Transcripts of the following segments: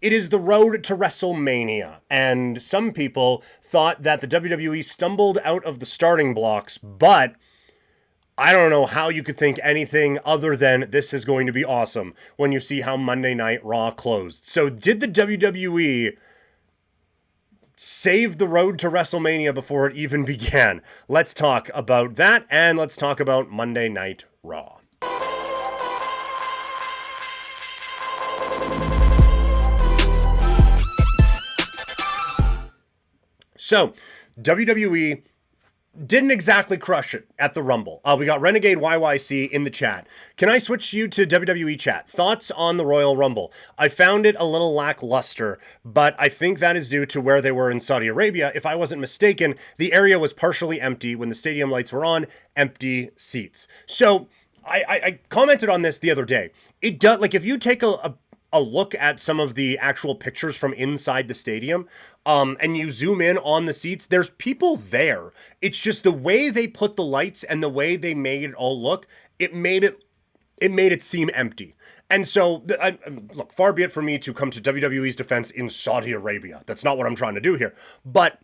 It is the road to WrestleMania, and some people thought that the WWE stumbled out of the starting blocks, but I don't know how you could think anything other than this is going to be awesome when you see how Monday Night Raw closed. So did the WWE save the road to WrestleMania before it even began? Let's talk about that, and let's talk about Monday Night Raw. So, WWE didn't exactly crush it at the Rumble. We got Renegade YYC in the chat. Can I switch you to WWE chat? Thoughts on the Royal Rumble? I found it a little lackluster, but I think that is due to where they were in Saudi Arabia. If I wasn't mistaken, the area was partially empty when the stadium lights were on, empty seats. So, I commented on this the other day. It does, like, if you take a look at some of the actual pictures from inside the stadium, and you zoom in on the seats, there's people there. It's just the way they put the lights and the way they made it all look, it made it seem empty. And so, look, far be it for me to come to WWE's defense in Saudi Arabia. That's not what I'm trying to do here. But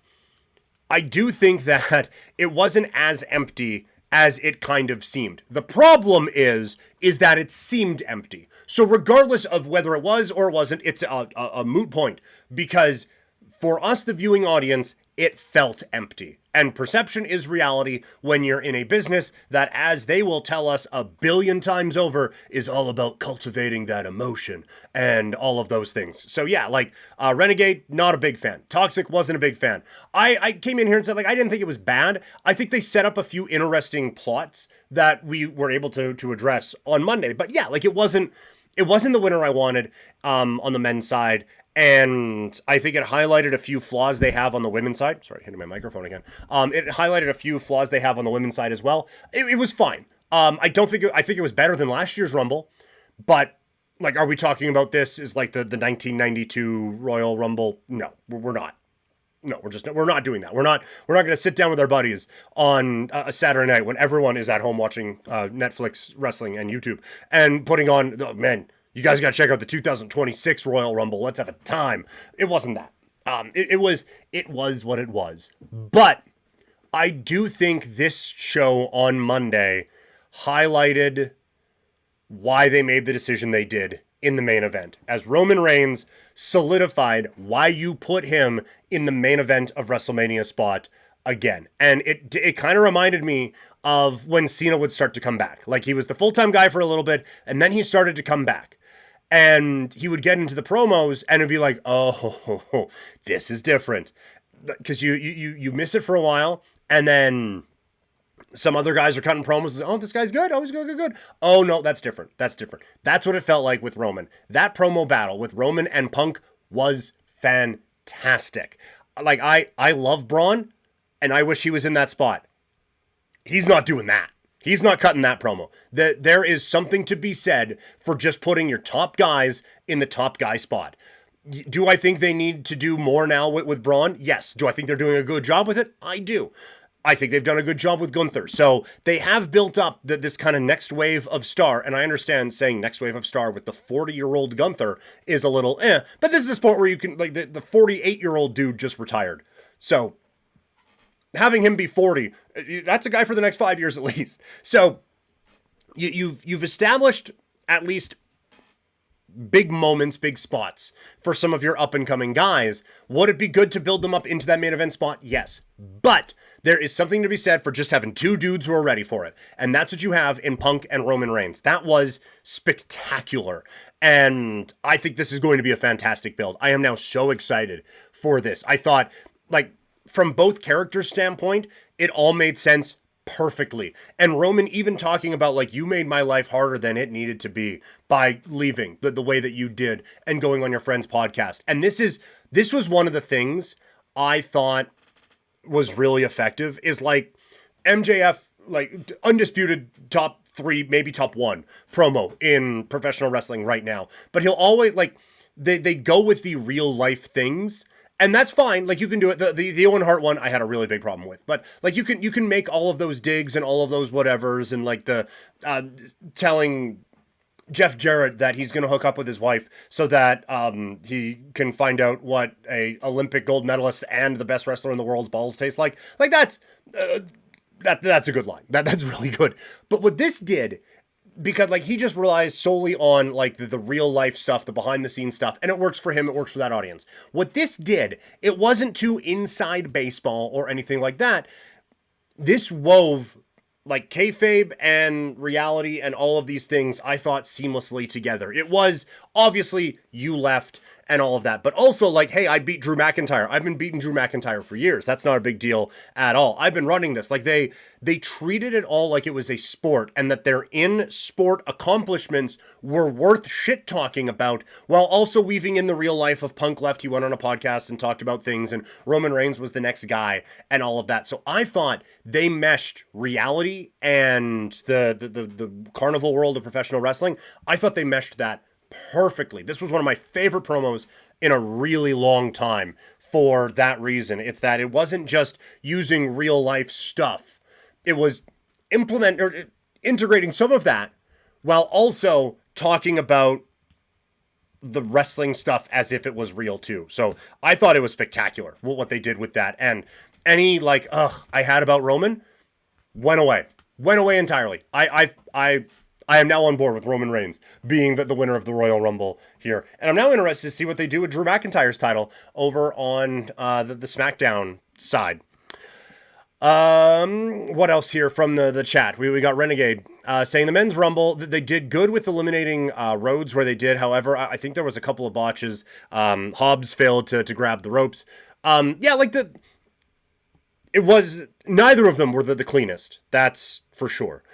I do think that it wasn't as empty as it kind of seemed. The problem is that it seemed empty. So regardless of whether it was or wasn't, it's a moot point, because for us, the viewing audience, it felt empty. And perception is reality when you're in a business that, as they will tell us a billion times over, is all about cultivating that emotion and all of those things. So yeah, like Renegade, not a big fan. Toxic, wasn't a big fan. I came in here and said, like, I didn't think it was bad. I think they set up a few interesting plots that we were able to address on Monday. But yeah, like, it wasn't the winner I wanted on the men's side. And I think it highlighted a few flaws they have on the women's side. Sorry, hitting my microphone again. It highlighted a few flaws they have on the women's side as well. It was fine. I think it was better than last year's Rumble, but like, are we talking about this as like the 1992 Royal Rumble? No, we're not. No, we're not doing that. We're not going to sit down with our buddies on a Saturday night when everyone is at home watching Netflix wrestling and YouTube and putting on, oh, man, you guys got to check out the 2026 Royal Rumble. Let's have a time. It wasn't that. It was what it was. But I do think this show on Monday highlighted why they made the decision they did in the main event, as Roman Reigns solidified why you put him in the main event of WrestleMania spot again. And it kind of reminded me of when Cena would start to come back. Like, he was the full-time guy for a little bit, and then he started to come back. And he would get into the promos and it'd be like, oh, this is different. Because you miss it for a while, and then some other guys are cutting promos. Oh, this guy's good. Oh, he's good. Oh, no, that's different. That's what it felt like with Roman. That promo battle with Roman and Punk was fantastic. Like, I love Braun, and I wish he was in that spot. He's not doing that. He's not cutting that promo. There is something to be said for just putting your top guys in the top guy spot. Do I think they need to do more now with Braun? Yes. Do I think they're doing a good job with it? I do. I think they've done a good job with Gunther. So they have built up this kind of next wave of star. And I understand saying next wave of star with the 40-year-old Gunther is a little but this is a sport where you can, like, the 48-year-old dude just retired. So having him be 40, that's a guy for the next 5 years at least. So you've established at least big moments, big spots for some of your up-and-coming guys. Would it be good to build them up into that main event spot? Yes. But there is something to be said for just having two dudes who are ready for it. And that's what you have in Punk and Roman Reigns. That was spectacular. And I think this is going to be a fantastic build. I am now so excited for this. I thought, like, from both characters' standpoint, it all made sense perfectly. And Roman even talking about, like, you made my life harder than it needed to be by leaving the way that you did and going on your friend's podcast. And this was one of the things I thought was really effective, is like MJF, like, undisputed top 3, maybe top 1 promo in professional wrestling right now. But he'll always, like, they go with the real life things. And that's fine. Like, you can do it. The Owen Hart one, I had a really big problem with. But, like, you can make all of those digs and all of those whatevers, and, like, the telling Jeff Jarrett that he's going to hook up with his wife so that he can find out what a Olympic gold medalist and the best wrestler in the world's balls taste like. Like that's that's a good line. That's really good. But what this did, because like he just relies solely on like the real life stuff, the behind the scenes stuff, and it works for him, it works for that audience. What this did, it wasn't too inside baseball or anything like that. This wove like kayfabe and reality and all of these things, I thought, seamlessly together. It was obviously you left and all of that, but also like, hey, I beat Drew McIntyre. I've been beating Drew McIntyre for years. That's not a big deal at all. I've been running this. Like they treated it all like it was a sport, and that their in-sport accomplishments were worth shit talking about, while also weaving in the real life of Punk left. He went on a podcast and talked about things, and Roman Reigns was the next guy and all of that. So I thought they meshed reality and the carnival world of professional wrestling. I thought they meshed that perfectly. This was one of my favorite promos in a really long time for that reason. It's that it wasn't just using real life stuff. It was integrating some of that while also talking about the wrestling stuff as if it was real too. So I thought it was spectacular what they did with that. And any like, I had about Roman went away entirely. I am now on board with Roman Reigns being the winner of the Royal Rumble here. And I'm now interested to see what they do with Drew McIntyre's title over on the SmackDown side. What else here from the chat? We got Renegade saying the men's Rumble, they did good with eliminating Rhodes where they did. However, I think there was a couple of botches. Hobbs failed to grab the ropes. Yeah, like it was, neither of them were the cleanest. That's for sure.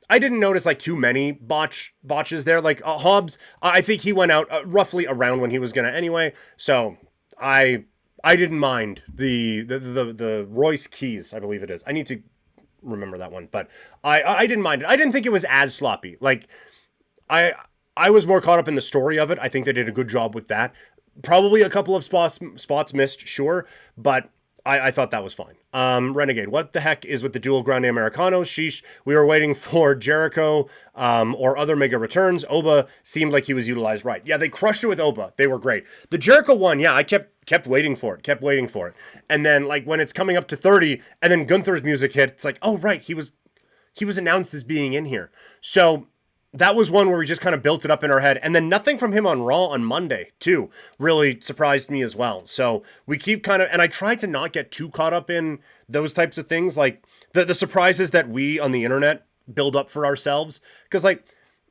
I didn't notice like too many botches there. Like Hobbs, I think he went out roughly around when he was gonna anyway. So I didn't mind the Royce Keys, I believe it is. I need to remember that one, but I didn't mind it. I didn't think it was as sloppy. Like I was more caught up in the story of it. I think they did a good job with that. Probably a couple of spots missed, sure, but I thought that was fine. Renegade, what the heck is with the dual Grande Americanos? Sheesh. We were waiting for Jericho or other mega returns. Oba seemed like he was utilized right. Yeah, they crushed it with Oba. They were great. The Jericho one, yeah, I kept waiting for it. And then like when it's coming up to 30 and then Gunther's music hit, it's like, oh, right, he was announced as being in here. So that was one where we just kind of built it up in our head. And then nothing from him on Raw on Monday, too, really surprised me as well. So we keep kind of, and I try to not get too caught up in those types of things, like the surprises that we on the internet build up for ourselves. Because, like,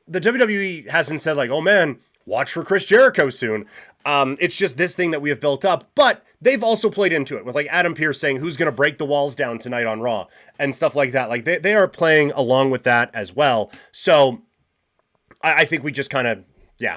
the WWE hasn't said, like, oh, man, watch for Chris Jericho soon. It's just this thing that we have built up. But they've also played into it with, like, Adam Pearce saying who's going to break the walls down tonight on Raw and stuff like that. Like, they are playing along with that as well. So I think we just kind of, yeah,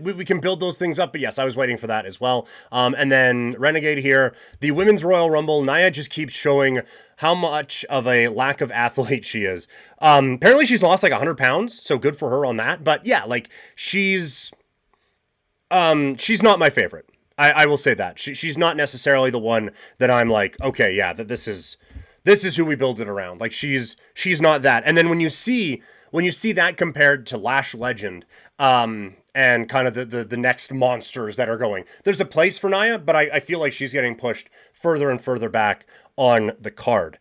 we can build those things up. But yes, I was waiting for that as well. And then Renegade here, the Women's Royal Rumble, Nia just keeps showing how much of a lack of athlete she is. Apparently she's lost like 100 pounds, so good for her on that. But yeah, like she's not my favorite. I will say that. She's not necessarily the one that I'm like, okay, yeah, that this is who we build it around. Like she's not that. And then when you see that compared to Lash Legend, and kind of the next monsters that are going, there's a place for Nia, but I feel like she's getting pushed further and further back on the card.